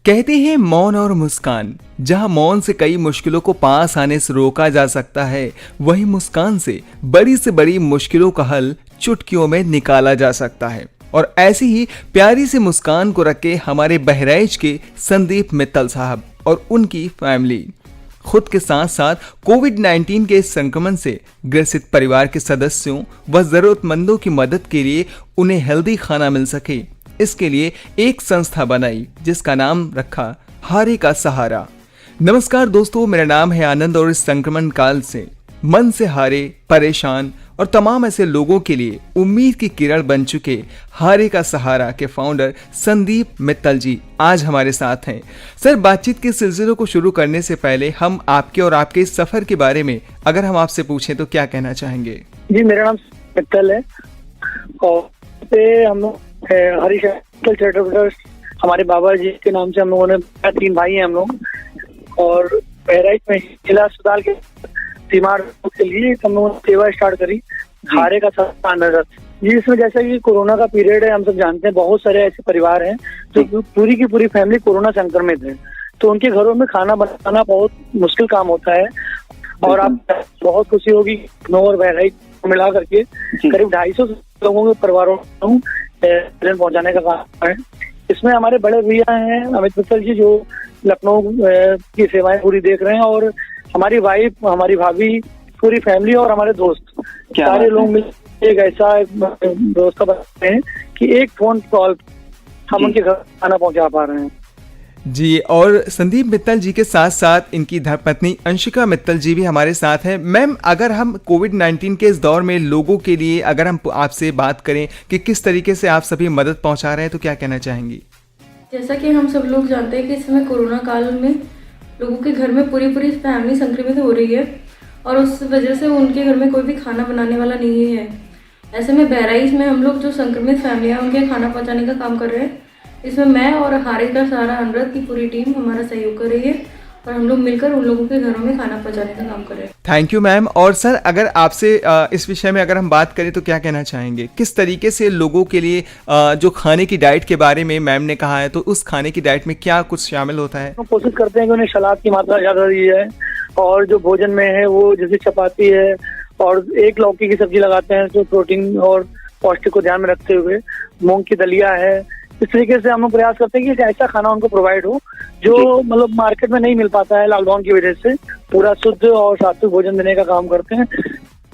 कहते हैं मौन और मुस्कान, जहां मौन से कई मुश्किलों को पास आने से रोका जा सकता है, वहीं मुस्कान से बड़ी मुश्किलों का हल चुटकियों में निकाला जा सकता है। और ऐसी ही प्यारी सी मुस्कान को रखे हमारे बहराइच के संदीप मित्तल साहब और उनकी फैमिली खुद के साथ साथ कोविड-19 के संक्रमण से ग्रसित परिवार के सदस्यों व जरूरतमंदों की मदद के लिए उन्हें हेल्दी खाना मिल सके, इसके लिए एक संस्था बनाई जिसका नाम रखा हारे का सहारा। नमस्कार दोस्तों, मेरा नाम है आनंद और इस संक्रमण काल से मन से हारे, परेशान और तमाम ऐसे लोगों के लिए उम्मीद की किरण बन चुके हारे का सहारा के फाउंडर संदीप मित्तल जी आज हमारे साथ हैं। सर, बातचीत के सिलसिले को शुरू करने से पहले हम आपके और आपके इस सफर के बारे में अगर हम आपसे पूछें तो क्या कहना चाहेंगे? जी, मेरा नाम मित्तल है और हम लोग हरीश चैरिटेबल ट्रस्ट, हमारे बाबा जी के नाम से हम लोगों ने 3 भाई हैं हम लोग, और बहराइच में जिला अस्पताल के बीमार के लिए हम लोगों ने सेवा स्टार्ट करी हारे का सहारा जी। इसमें जैसा कि कोरोना का पीरियड है, हम सब जानते हैं बहुत सारे ऐसे परिवार हैं जो पूरी की पूरी फैमिली कोरोना संक्रमित है, तो उनके घरों में खाना बनाना बहुत मुश्किल काम होता है। और आप बहुत खुशी होगी, मैं और बहराइच मिला करके करीब 250 लोगों के परिवारों को भोजन पहुंचाने का काम है। इसमें हमारे बड़े भैया हैं अमित मित्तल जी, जो लखनऊ की सेवाएं पूरी देख रहे हैं, और हमारी वाइफ, हमारी भाभी, पूरी फैमिली और हमारे दोस्त सारे लोग मिल एक ऐसा व्यवस्था बनाते हैं कि एक फोन कॉल हम उनके घर खाना पहुंचा पा रहे हैं जी। और संदीप मित्तल जी के साथ साथ इनकी धर्मपत्नी अंशिका मित्तल जी भी हमारे साथ हैं। मैम, अगर हम कोविड-19 के इस दौर में लोगों के लिए अगर हम आपसे बात करें कि किस तरीके से आप सभी मदद पहुंचा रहे हैं, तो क्या कहना चाहेंगी? जैसा कि हम सब लोग जानते हैं कि इस समय कोरोना काल में लोगों के घर में पूरी फैमिली संक्रमित हो रही है और उस वजह से उनके घर में कोई भी खाना बनाने वाला नहीं है। ऐसे में बहराइच में हम लोग जो संक्रमित फैमिली है उनके खाना पहुंचाने का काम कर रहे हैं। इसमें मैं और हारे का सहारा अनुरोध की पूरी टीम हमारा सहयोग कर रही है और हम लोग मिलकर उन लोगों के घरों में खाना पहुंचाने का काम कर रहे हैं। Thank you ma'am. और सर, अगर आपसे इस विषय में अगर हम बात करें तो क्या कहना चाहेंगे? किस तरीके से लोगों के लिए जो खाने की डाइट के बारे में मैम ने कहा है, तो उस खाने की डाइट में क्या कुछ शामिल होता है? हम कोशिश करते हैं कि उन्हें सलाद की मात्रा ज्यादा दी है, और जो भोजन में है वो जैसे चपाती है और एक लौकी की सब्जी लगाते हैं, जो प्रोटीन और पौष्टिक को ध्यान में रखते हुए मूंग की दलिया है। इस तरीके से हम लोग प्रयास करते हैं कि ऐसा खाना उनको प्रोवाइड हो जो मतलब मार्केट में नहीं मिल पाता है लॉकडाउन की वजह से। पूरा शुद्ध और सात्विक भोजन देने का काम करते हैं,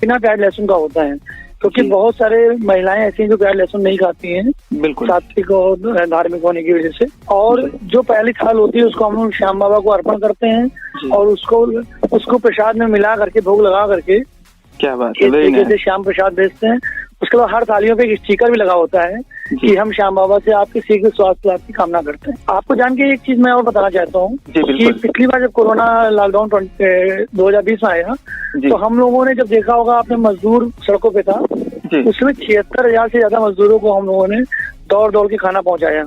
बिना प्याज लहसुन का होता है, क्योंकि बहुत सारे महिलाएं ऐसी हैं जो प्याज लहसुन नहीं खाती हैं, बिल्कुल सात्विक और धार्मिक होने की वजह से। और जो पहली थाल होती है उसको हम लोग श्याम बाबा को अर्पण करते हैं और उसको प्रसाद में मिला करके, भोग लगा करके, क्या बात है, तरीके से श्याम प्रसाद भेजते हैं। उसके बाद हर थालियों पे एक स्टिकर भी लगा होता है कि हम श्याम बाबा से आपके शीघ्र स्वास्थ्य लाभ की कामना करते हैं। आपको जान के एक चीज मैं और बताना चाहता हूँ कि पिछली बार जब कोरोना लॉकडाउन 2020 में आया, तो हम लोगों ने जब देखा होगा, आपने मजदूर सड़कों पे था, उसमें 76,000 से ज्यादा मजदूरों को हम लोगों ने दौड़ के खाना पहुँचाया।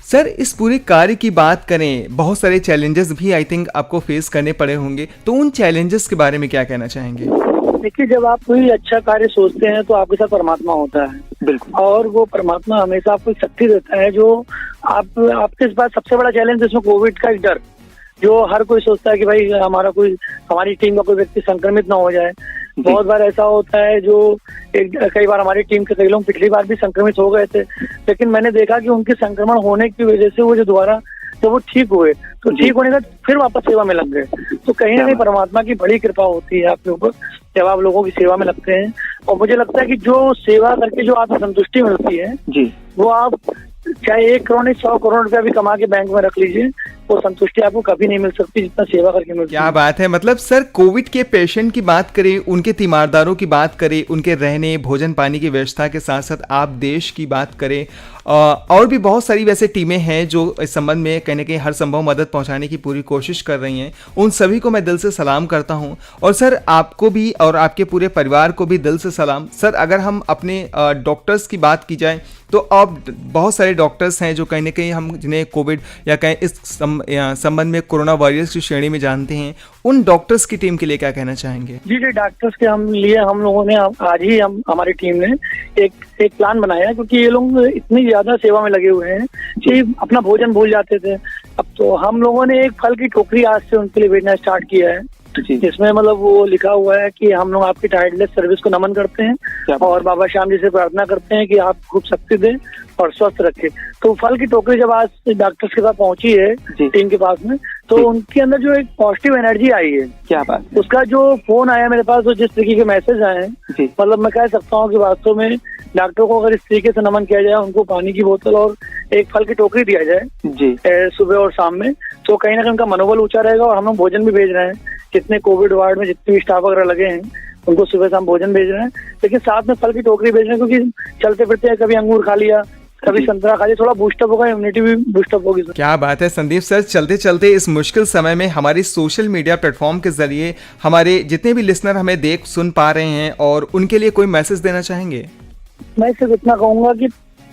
सर, इस पूरे कार्य की बात करें, बहुत सारे चैलेंजेस भी आई थिंक आपको फेस करने पड़े होंगे, तो उन चैलेंजेस के बारे में क्या कहना चाहेंगे? देखिए, जब आप कोई अच्छा कार्य सोचते हैं तो आपके साथ परमात्मा होता है, बिल्कुल, और वो परमात्मा हमेशा आपको शक्ति देता है। जो आपके पास सबसे बड़ा चैलेंज इसमें कोविड का एक डर, जो हर कोई सोचता है कि भाई हमारी टीम का कोई व्यक्ति संक्रमित ना हो जाए। बहुत बार ऐसा होता है, जो कई बार हमारी टीम के कई लोग पिछली बार भी संक्रमित हो गए थे, लेकिन मैंने देखा कि उनके संक्रमण होने की वजह से वो जो दोबारा जब वो ठीक हुए, तो ठीक होने का फिर वापस सेवा में लग गए। तो कहीं ना कहीं परमात्मा की बड़ी कृपा होती है आपके ऊपर जब आप लोगों की सेवा में लगते हैं। और मुझे लगता है कि जो सेवा करके जो आत्मसंतुष्टि मिलती है जी, वो आप चाहे 1 करोड़ नहीं 100 करोड़ रुपया भी कमा के बैंक में रख लीजिए, वो संतुष्टि आपको कभी नहीं मिल सकती जितना सेवा करके मिलती है। क्या बात है। मतलब सर, कोविड के पेशेंट की बात करें, उनके तीमारदारों की बात करें, उनके रहने भोजन पानी की व्यवस्था के साथ साथ आप देश की बात करें, और भी बहुत सारी वैसे टीमें हैं जो इस संबंध में कहीं ना कहीं हर संभव मदद पहुंचाने की पूरी कोशिश कर रही हैं। उन सभी को मैं दिल से सलाम करता हूं। और सर, आपको भी और आपके पूरे परिवार को भी दिल से सलाम। सर, अगर हम अपने डॉक्टर्स की बात की जाए तो अब बहुत सारे डॉक्टर्स हैं जो कहीं ना कहीं हम जिन्हें कोविड या कहीं इस संबंध में कोरोना वॉरियर्स की श्रेणी में जानते हैं, उन डॉक्टर्स की टीम के लिए क्या कहना चाहेंगे? जी, डॉक्टर्स के हम लोगों ने आज ही हमारी टीम ने एक प्लान बनाया, क्योंकि ये लोग इतनी ज्यादा सेवा में लगे हुए हैं कि अपना भोजन भूल जाते थे। अब तो हम लोगों ने एक फल की टोकरी आज से उनके लिए बेचना स्टार्ट किया है, जी। जिसमें मतलब वो लिखा हुआ है कि हम लोग आपकी टायरलेस सर्विस को नमन करते हैं और बाबा श्याम जी से प्रार्थना करते हैं कि आप खूब शक्ति दें और स्वस्थ रखें। तो फल की टोकरी जब आज डॉक्टर्स के पास पहुंची है टीम के पास में, तो उनके अंदर जो एक पॉजिटिव एनर्जी आई है, क्या बात, उसका जो फोन आया मेरे पास, तो जिस तरीके के मैसेज आए हैं, मतलब मैं कह सकता हूँ कि वास्तव में डॉक्टरों को अगर इस तरीके से नमन किया जाए, उनको पानी की बोतल और एक फल की टोकरी दिया जाए सुबह और शाम में, तो कहीं ना कहीं उनका मनोबल ऊंचा रहेगा। और हम लोग भोजन भी भेज रहे हैं, जितने कोविड वार्ड में जितने भी स्टाफ वगैरह लगे हैं उनको सुबह शाम भोजन भेज रहे हैं, लेकिन साथ में फल की टोकरी भेज रहे हैं, क्योंकि चलते फिरते कभी अंगूर खा लिया, कभी संतरा खा लिया, थोड़ा बूस्टअप होगा, इम्यूनिटी भी बूस्टअप होगी। क्या बात है संदीप सर, चलते चलते इस मुश्किल समय में हमारी सोशल मीडिया प्लेटफॉर्म के जरिए हमारे जितने भी लिसनर हमें देख सुन पा रहे हैं, और उनके लिए कोई मैसेज देना चाहेंगे? मैं सिर्फ इतना कहूंगा कि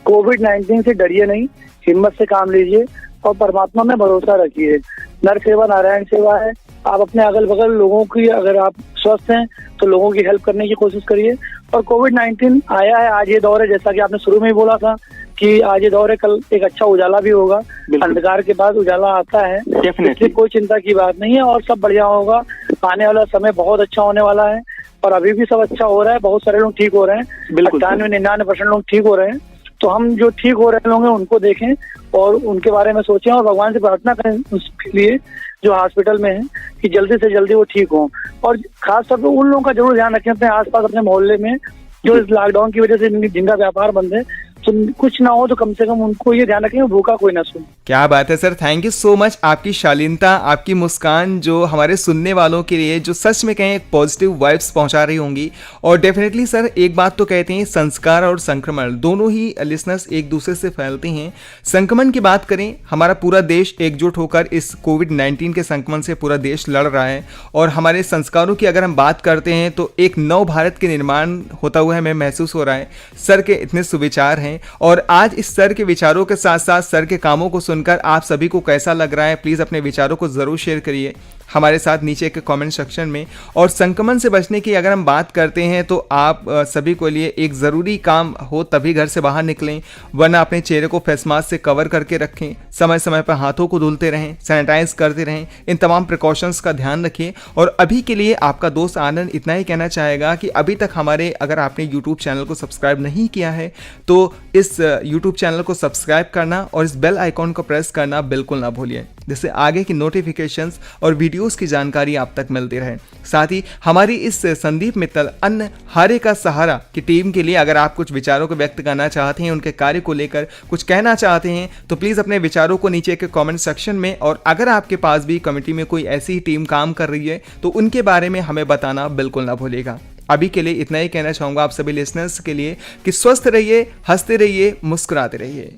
कोविड-19 से डरिए नहीं, हिम्मत से काम लीजिए और परमात्मा में भरोसा रखिए। नर सेवा नारायण सेवा है। आप अपने अगल बगल लोगों की, अगर आप स्वस्थ हैं तो लोगों की हेल्प करने की कोशिश करिए। और कोविड-19 आया है, आज ये दौर है, जैसा कि आपने शुरू में ही बोला था कि आज ये दौर है, कल एक अच्छा उजाला भी होगा, अंधकार के बाद उजाला आता है, इसलिए कोई चिंता की बात नहीं है और सब बढ़िया होगा। आने वाला समय बहुत अच्छा होने वाला है और अभी भी सब अच्छा हो रहा है, बहुत सारे लोग ठीक हो रहे हैं, 98-99% लोग ठीक हो रहे हैं। तो हम जो ठीक हो रहे लोग हैं उनको देखें और उनके बारे में सोचें और भगवान से प्रार्थना करें उसके लिए जो हॉस्पिटल में है, कि जल्दी से जल्दी वो ठीक हो। और खासतौर पर उन लोगों का जरूर ध्यान रखें अपने आसपास, अपने मोहल्ले में, जो इस लॉकडाउन की वजह से जिनका व्यापार बंद है, तो कुछ ना हो तो कम से कम उनको ये ध्यान रखें भूखा कोई ना सुने। क्या बात है sir, thank you so much. आपकी शालीनता, आपकी मुस्कान जो हमारे सुनने वालों के लिए जो सच में कहें एक पॉजिटिव वाइब्स पहुंचा रही होंगी। और डेफिनेटली सर एक बात तो कहते हैं, संस्कार और संक्रमण दोनों ही लिसनर्स एक दूसरे से फैलते हैं। संक्रमण की बात करें, हमारा पूरा देश एकजुट होकर इस कोविड-19 के संक्रमण से पूरा देश लड़ रहा है। और हमारे संस्कारों की अगर हम बात करते हैं तो एक नव भारत के निर्माण होता हुआ हमें महसूस हो रहा है। सर के इतने सुविचार हैं और आज इस सर के विचारों के साथ साथ सर के कामों को सुनकर आप सभी को कैसा लग रहा है, प्लीज़ अपने विचारों को ज़रूर शेयर करिए हमारे साथ नीचे के कमेंट सेक्शन में। और संक्रमण से बचने की अगर हम बात करते हैं तो आप सभी को लिए एक ज़रूरी काम हो तभी घर से बाहर निकलें, वरना अपने चेहरे को फेस मास्क से कवर करके रखें, समय समय पर हाथों को धुलते रहें, सैनिटाइज करते रहें, इन तमाम प्रिकॉशंस का ध्यान रखिए। और अभी के लिए आपका दोस्त आनंद इतना ही कहना चाहेगा कि अभी तक हमारे, अगर आपने यूट्यूब चैनल को सब्सक्राइब नहीं किया है तो इस यूट्यूब चैनल को सब्सक्राइब करना और इस बेल आइकॉन को प्रेस करना बिल्कुल ना भूलिए, जिससे आगे की नोटिफिकेशंस और वीडियोस की जानकारी आप तक मिलती रहे। साथ ही हमारी इस संदीप मित्तल अन्न हारे का सहारा की टीम के लिए अगर आप कुछ विचारों को व्यक्त करना चाहते हैं, उनके कार्य को लेकर कुछ कहना चाहते हैं, तो प्लीज़ अपने विचारों को नीचे के कमेंट सेक्शन में, और अगर आपके पास भी कमेटी में कोई ऐसी ही टीम काम कर रही है तो उनके बारे में हमें बताना बिल्कुल ना भूलिएगा। अभी के लिए इतना ही कहना चाहूँगा आप सभी लिसनर्स के लिए कि स्वस्थ रहिए, हंसते रहिए, मुस्कुराते रहिए।